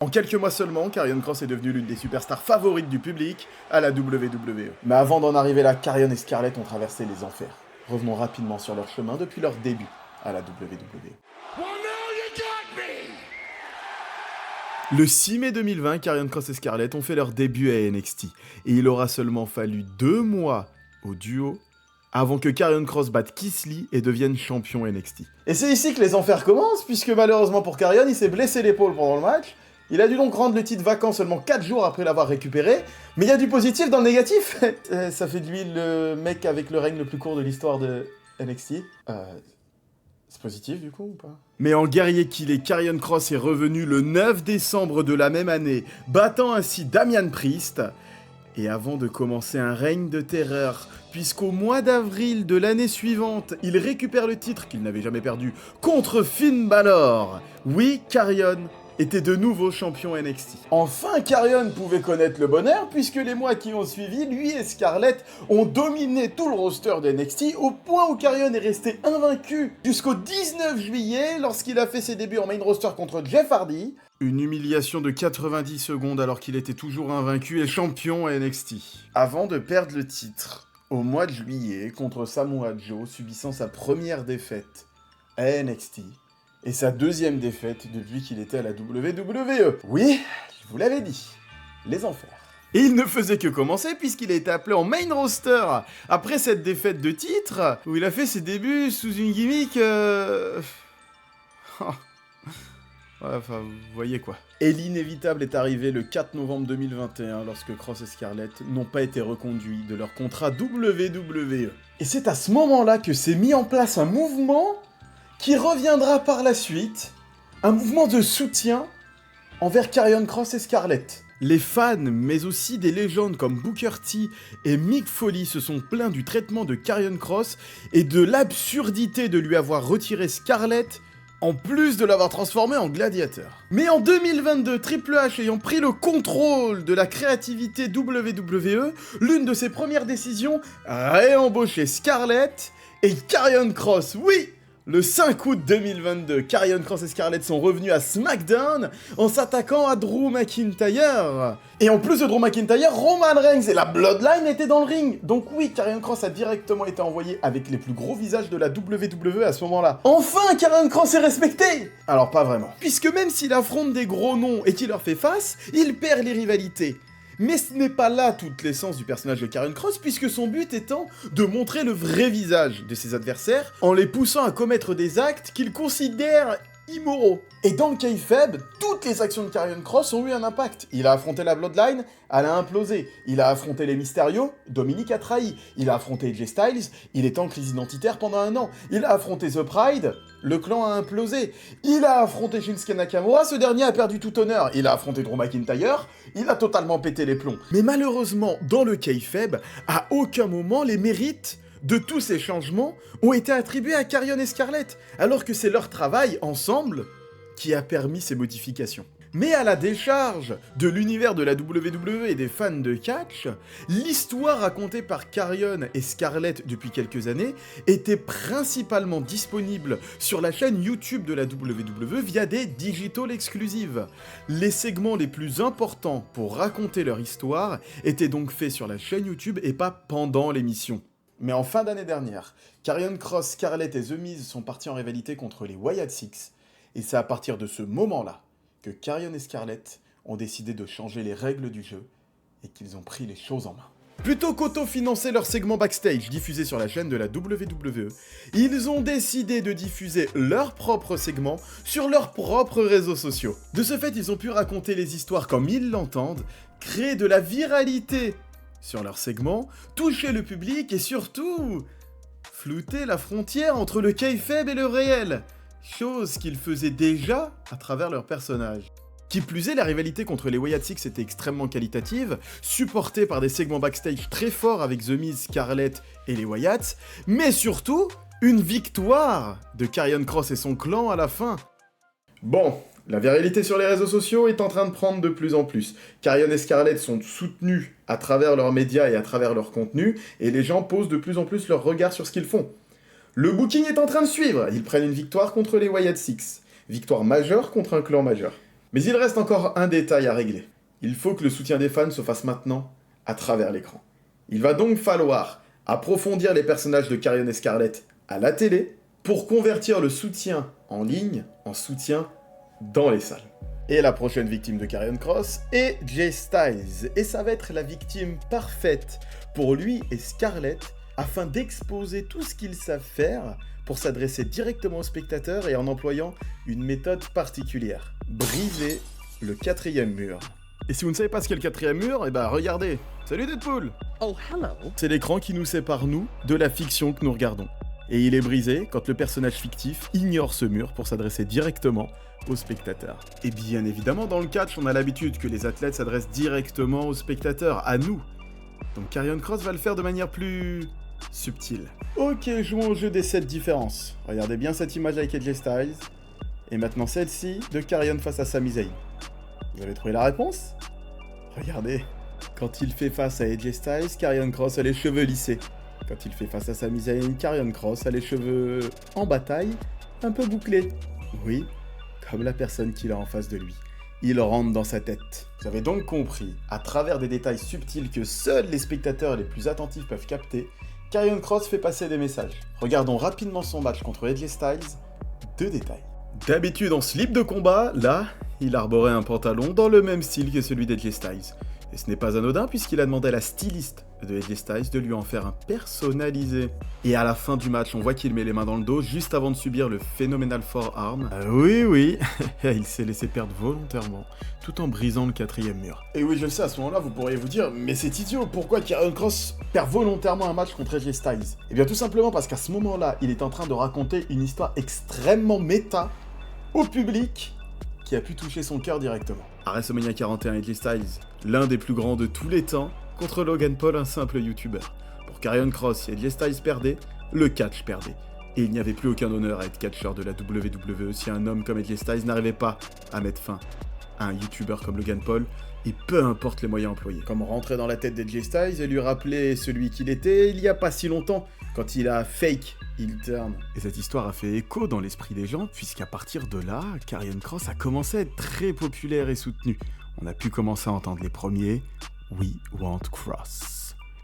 En quelques mois seulement, Karrion Kross est devenue l'une des superstars favorites du public à la WWE. Mais avant d'en arriver là, Karrion et Scarlett ont traversé les enfers. Revenons rapidement sur leur chemin depuis leur début à la WWE. Le 6 mai 2020, Karrion Kross et Scarlett ont fait leur début à NXT. Et il aura seulement fallu 2 mois au duo avant que Karrion Kross batte Keith Lee et devienne champion NXT. Et c'est ici que les enfers commencent, puisque malheureusement pour Karrion, il s'est blessé l'épaule pendant le match. Il a dû donc rendre le titre vacant seulement 4 jours après l'avoir récupéré. Mais il y a du positif dans le négatif. Ça fait de lui le mec avec le règne le plus court de l'histoire de NXT. C'est positif du coup ou pas? Mais en guerrier qu'il est, Karrion Kross est revenu le 9 décembre de la même année, battant ainsi Damian Priest. Et avant de commencer un règne de terreur, puisqu'au mois d'avril de l'année suivante, il récupère le titre qu'il n'avait jamais perdu contre Finn Balor. Oui, Karrion était de nouveau champion NXT. Enfin, Karrion pouvait connaître le bonheur, puisque les mois qui ont suivi, lui et Scarlett ont dominé tout le roster de NXT, au point où Karrion est resté invaincu jusqu'au 19 juillet, lorsqu'il a fait ses débuts en main roster contre Jeff Hardy. Une humiliation de 90 secondes alors qu'il était toujours invaincu et champion à NXT. Avant de perdre le titre, au mois de juillet, contre Samoa Joe, subissant sa première défaite à NXT, et sa deuxième défaite depuis qu'il était à la WWE. Oui, je vous l'avais dit, les enfers. Et il ne faisait que commencer puisqu'il a été appelé en main roster après cette défaite de titre, où il a fait ses débuts sous une gimmick... Ouais, enfin, vous voyez quoi. Et l'inévitable est arrivé le 4 novembre 2021 lorsque Kross et Scarlett n'ont pas été reconduits de leur contrat WWE. Et c'est à ce moment-là que s'est mis en place un mouvement qui reviendra par la suite, un mouvement de soutien envers Karrion Kross et Scarlett. Les fans, mais aussi des légendes comme Booker T et Mick Foley se sont plaints du traitement de Karrion Kross et de l'absurdité de lui avoir retiré Scarlett en plus de l'avoir transformé en gladiateur. Mais en 2022, Triple H ayant pris le contrôle de la créativité WWE, l'une de ses premières décisions, réembaucher Scarlett et Karrion Kross. Oui, le 5 août 2022, Karrion Kross et Scarlett sont revenus à SmackDown en s'attaquant à Drew McIntyre. Et en plus de Drew McIntyre, Roman Reigns et la Bloodline étaient dans le ring. Donc oui, Karrion Kross a directement été envoyé avec les plus gros visages de la WWE à ce moment-là. Enfin, Karrion Kross est respecté! Alors pas vraiment. Puisque même s'il affronte des gros noms et qu'il leur fait face, il perd les rivalités. Mais ce n'est pas là toute l'essence du personnage de Karrion Kross, puisque son but étant de montrer le vrai visage de ses adversaires en les poussant à commettre des actes qu'il considère immoraux. Et dans le kayfabe, toutes les actions de Karrion Kross ont eu un impact. Il a affronté la Bloodline, elle a implosé. Il a affronté les Mysterio, Dominic a trahi. Il a affronté AJ Styles, il est en crise identitaire pendant 1 an. Il a affronté The Pride, le clan a implosé. Il a affronté Shinsuke Nakamura, ce dernier a perdu tout honneur. Il a affronté Drew McIntyre, il a totalement pété les plombs. Mais malheureusement, dans le kayfabe, à aucun moment les mérites de tous ces changements ont été attribués à Karrion et Scarlett, alors que c'est leur travail, ensemble, qui a permis ces modifications. Mais à la décharge de l'univers de la WWE et des fans de catch, l'histoire racontée par Karrion et Scarlett depuis quelques années était principalement disponible sur la chaîne YouTube de la WWE via des digital exclusives. Les segments les plus importants pour raconter leur histoire étaient donc faits sur la chaîne YouTube et pas pendant l'émission. Mais en fin d'année dernière, Karrion Kross, Scarlett et The Miz sont partis en rivalité contre les Wyatt Six, et c'est à partir de ce moment-là que Karrion et Scarlett ont décidé de changer les règles du jeu et qu'ils ont pris les choses en main. Plutôt qu'auto-financer leur segment backstage diffusé sur la chaîne de la WWE, ils ont décidé de diffuser leur propre segment sur leurs propres réseaux sociaux. De ce fait, ils ont pu raconter les histoires comme ils l'entendent, créer de la viralité sur leur segment, toucher le public et surtout flouter la frontière entre le kayfabe et le réel, chose qu'ils faisaient déjà à travers leurs personnages. Qui plus est, la rivalité contre les Wyatt Six était extrêmement qualitative, supportée par des segments backstage très forts avec The Miz, Scarlett et les Wyatt, mais surtout, une victoire de Karrion Kross et son clan à la fin. Bon, la viralité sur les réseaux sociaux est en train de prendre de plus en plus. Karrion et Scarlett sont soutenus à travers leurs médias et à travers leur contenu, et les gens posent de plus en plus leur regard sur ce qu'ils font. Le booking est en train de suivre, ils prennent une victoire contre les Wyatt Six. Victoire majeure contre un clan majeur. Mais il reste encore un détail à régler. Il faut que le soutien des fans se fasse maintenant à travers l'écran. Il va donc falloir approfondir les personnages de Karrion et Scarlett à la télé pour convertir le soutien en ligne en soutien dans les salles. Et la prochaine victime de Karrion Kross est Jay Styles. Et ça va être la victime parfaite pour lui et Scarlett afin d'exposer tout ce qu'ils savent faire pour s'adresser directement aux spectateurs et en employant une méthode particulière. Briser le 4e mur. Et si vous ne savez pas ce qu'est le 4e mur, eh ben regardez. Salut Deadpool! Oh, hello. C'est l'écran qui nous sépare, nous, de la fiction que nous regardons. Et il est brisé quand le personnage fictif ignore ce mur pour s'adresser directement aux spectateurs. Et bien évidemment, dans le catch, on a l'habitude que les athlètes s'adressent directement aux spectateurs, à nous. Donc Karrion Kross va le faire de manière plus subtile. Ok, jouons au jeu des 7 différences. Regardez bien cette image avec AJ Styles. Et maintenant celle-ci de Karrion face à Sami Zayn. Vous avez trouvé la réponse? Regardez. Quand il fait face à AJ Styles, Karrion Kross a les cheveux lissés. Quand il fait face à Sami Zayn, Karrion Kross a les cheveux en bataille, un peu bouclés. Oui, comme la personne qu'il a en face de lui. Il rentre dans sa tête. Vous avez donc compris, à travers des détails subtils que seuls les spectateurs les plus attentifs peuvent capter, Karrion Kross fait passer des messages. Regardons rapidement son match contre AJ Styles. 2 détails. D'habitude en slip de combat, là, il arborait un pantalon dans le même style que celui d'AJ Styles. Et ce n'est pas anodin puisqu'il a demandé à la styliste de AJ Styles de lui en faire un personnalisé. Et à la fin du match, on voit qu'il met les mains dans le dos juste avant de subir le phénoménal forearm. Oui, il s'est laissé perdre volontairement, tout en brisant le 4e mur. Et oui, je sais, à ce moment-là, vous pourriez vous dire, mais c'est idiot, pourquoi Karrion Kross perd volontairement un match contre AJ Styles? Eh bien tout simplement parce qu'à ce moment-là, il est en train de raconter une histoire extrêmement méta au public qui a pu toucher son cœur directement. À WrestleMania 41, AJ Styles, l'un des plus grands de tous les temps, contre Logan Paul, un simple YouTuber. Pour Karrion Kross, si AJ Styles perdait, le catch perdait. Et il n'y avait plus aucun honneur à être catcheur de la WWE si un homme comme AJ Styles n'arrivait pas à mettre fin à un YouTuber comme Logan Paul, et peu importe les moyens employés. Comme rentrer dans la tête d'AJ Styles et lui rappeler celui qu'il était il y a pas si longtemps, quand il a fake heel turn. Et cette histoire a fait écho dans l'esprit des gens, puisqu'à partir de là, Karrion Kross a commencé à être très populaire et soutenu. On a pu commencer à entendre les premiers « We want Kross ».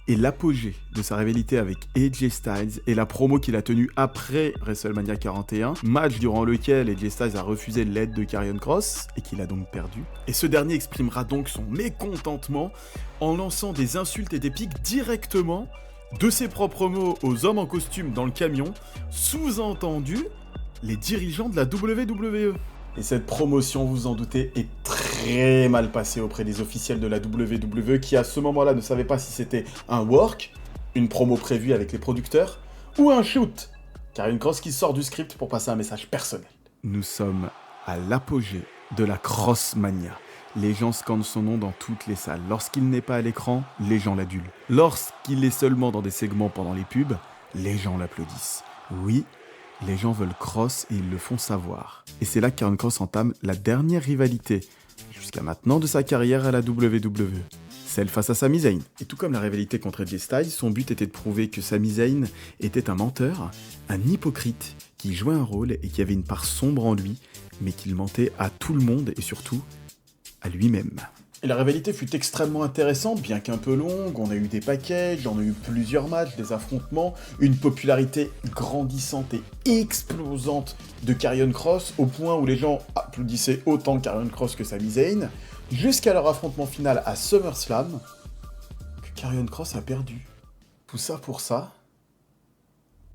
Et l'apogée de sa rivalité avec AJ Styles est la promo qu'il a tenue après WrestleMania 41, match durant lequel AJ Styles a refusé l'aide de Karrion Kross et qu'il a donc perdu. Et ce dernier exprimera donc son mécontentement en lançant des insultes et des pics directement de ses propres mots aux hommes en costume dans le camion, sous-entendu les dirigeants de la WWE. Et cette promotion, vous en doutez, est très mal passée auprès des officiels de la WWE qui à ce moment-là ne savaient pas si c'était un work, une promo prévue avec les producteurs, ou un shoot. Karrion Kross qui sort du script pour passer un message personnel. Nous sommes à l'apogée de la Crossmania. Les gens scandent son nom dans toutes les salles. Lorsqu'il n'est pas à l'écran, les gens l'adulent. Lorsqu'il est seulement dans des segments pendant les pubs, les gens l'applaudissent. Oui, les gens veulent Kross et ils le font savoir. Et c'est là que Karrion Kross entame la dernière rivalité, jusqu'à maintenant de sa carrière à la WWE. Celle face à Sami Zayn. Et tout comme la rivalité contre AJ Styles, son but était de prouver que Sami Zayn était un menteur, un hypocrite, qui jouait un rôle et qui avait une part sombre en lui, mais qu'il mentait à tout le monde et surtout à lui-même. Et la rivalité fut extrêmement intéressante, bien qu'un peu longue, on a eu des packages, on a eu plusieurs matchs, des affrontements, une popularité grandissante et explosante de Karrion Kross, au point où les gens applaudissaient autant Karrion Kross que Sami Zayn, jusqu'à leur affrontement final à SummerSlam, que Karrion Kross a perdu. Tout ça pour ça,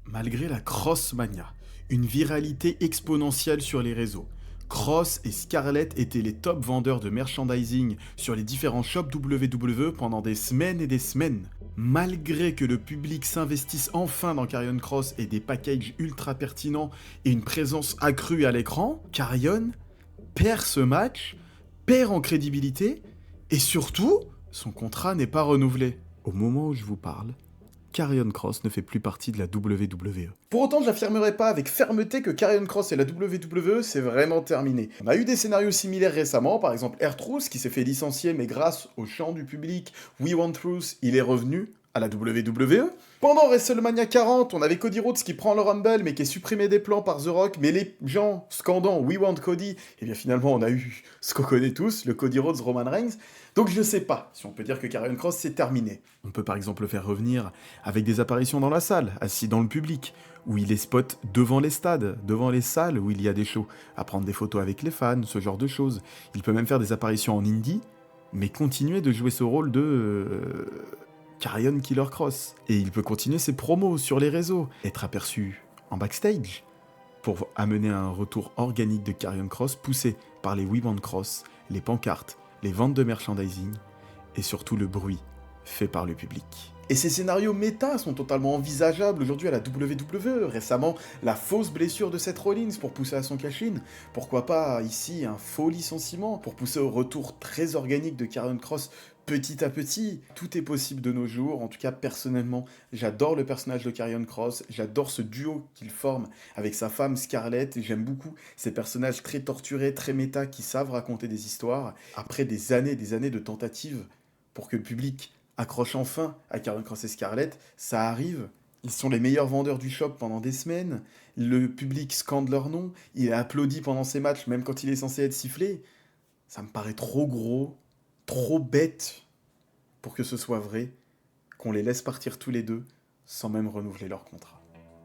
malgré la Crossmania, une viralité exponentielle sur les réseaux. Kross et Scarlett étaient les top vendeurs de merchandising sur les différents shops WWE pendant des semaines et des semaines. Malgré que le public s'investisse enfin dans Karrion Kross et des packages ultra pertinents et une présence accrue à l'écran, Karrion perd ce match, perd en crédibilité et surtout, son contrat n'est pas renouvelé. Au moment où je vous parle, Karrion Kross ne fait plus partie de la WWE. Pour autant, j'affirmerai pas avec fermeté que Karrion Kross et la WWE, c'est vraiment terminé. On a eu des scénarios similaires récemment, par exemple R-Truth qui s'est fait licencier, mais grâce au chant du public We Want Truth, il est revenu à la WWE. Pendant WrestleMania 40, on avait Cody Rhodes qui prend le Rumble, mais qui est supprimé des plans par The Rock, mais les gens scandant We Want Cody, et bien finalement on a eu ce qu'on connaît tous, le Cody Rhodes Roman Reigns. Donc je sais pas si on peut dire que Karrion Kross c'est terminé. On peut par exemple le faire revenir avec des apparitions dans la salle, assis dans le public, où il est spot devant les stades, devant les salles où il y a des shows, à prendre des photos avec les fans, ce genre de choses. Il peut même faire des apparitions en indie, mais continuer de jouer ce rôle de Karrion Killer Kross. Et il peut continuer ses promos sur les réseaux, être aperçu en backstage, pour amener un retour organique de Karrion Kross poussé par les We Want Kross, les pancartes, les ventes de merchandising, et surtout le bruit fait par le public. Et ces scénarios méta sont totalement envisageables aujourd'hui à la WWE. Récemment, la fausse blessure de Seth Rollins pour pousser à son cash-in. Pourquoi pas ici un faux licenciement pour pousser au retour très organique de Karrion Kross petit à petit. Tout est possible de nos jours. En tout cas, personnellement, j'adore le personnage de Karrion Kross. J'adore ce duo qu'il forme avec sa femme Scarlett. Et j'aime beaucoup ces personnages très torturés, très méta, qui savent raconter des histoires. Après des années de tentatives pour que le public accroche enfin à Karrion Kross et Scarlett, ça arrive. Ils sont les meilleurs vendeurs du shop pendant des semaines. Le public scande leur nom. Il est applaudi pendant ses matchs, même quand il est censé être sifflé. Ça me paraît trop gros, trop bête pour que ce soit vrai, qu'on les laisse partir tous les deux sans même renouveler leur contrat.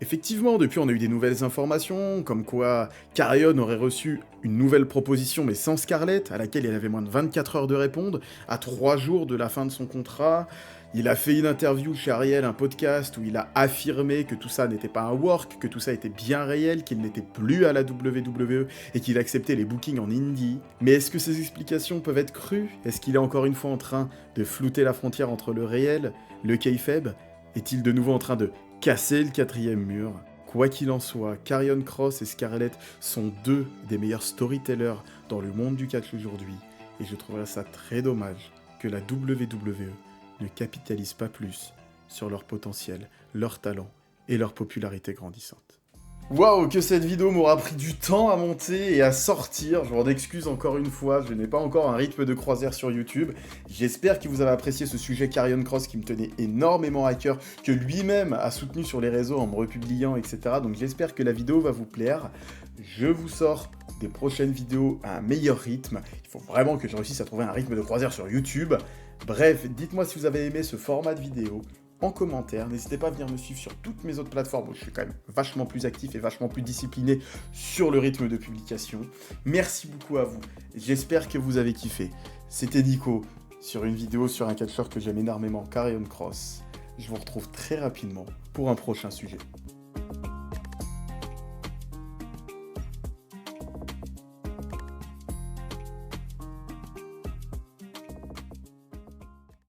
Effectivement, depuis on a eu des nouvelles informations, comme quoi Karrion aurait reçu une nouvelle proposition, mais sans Scarlett, à laquelle il avait moins de 24 heures de répondre, à 3 jours de la fin de son contrat. Il a fait une interview chez Ariel, un podcast, où il a affirmé que tout ça n'était pas un work, que tout ça était bien réel, qu'il n'était plus à la WWE, et qu'il acceptait les bookings en indie. Mais est-ce que ces explications peuvent être crues? Est-ce qu'il est encore une fois en train de flouter la frontière entre le réel, le kayfabe? Est-il de nouveau en train de casser le 4e mur? Quoi qu'il en soit, Karrion Kross et Scarlett sont deux des meilleurs storytellers dans le monde du catch aujourd'hui, et je trouverais ça très dommage que la WWE ne capitalise pas plus sur leur potentiel, leur talent et leur popularité grandissante. Waouh, que cette vidéo m'aura pris du temps à monter et à sortir. Je m'en excuse encore une fois, je n'ai pas encore un rythme de croisière sur YouTube. J'espère que vous avez apprécié ce sujet Karrion Kross qui me tenait énormément à cœur, que lui-même a soutenu sur les réseaux en me republiant, etc. Donc j'espère que la vidéo va vous plaire. Je vous sors des prochaines vidéos à un meilleur rythme. Il faut vraiment que je réussisse à trouver un rythme de croisière sur YouTube. Bref, dites-moi si vous avez aimé ce format de vidéo en commentaire. N'hésitez pas à venir me suivre sur toutes mes autres plateformes où je suis quand même vachement plus actif et vachement plus discipliné sur le rythme de publication. Merci beaucoup à vous. J'espère que vous avez kiffé. C'était Nico sur une vidéo sur un catcheur que j'aime énormément, Karrion Kross. Je vous retrouve très rapidement pour un prochain sujet.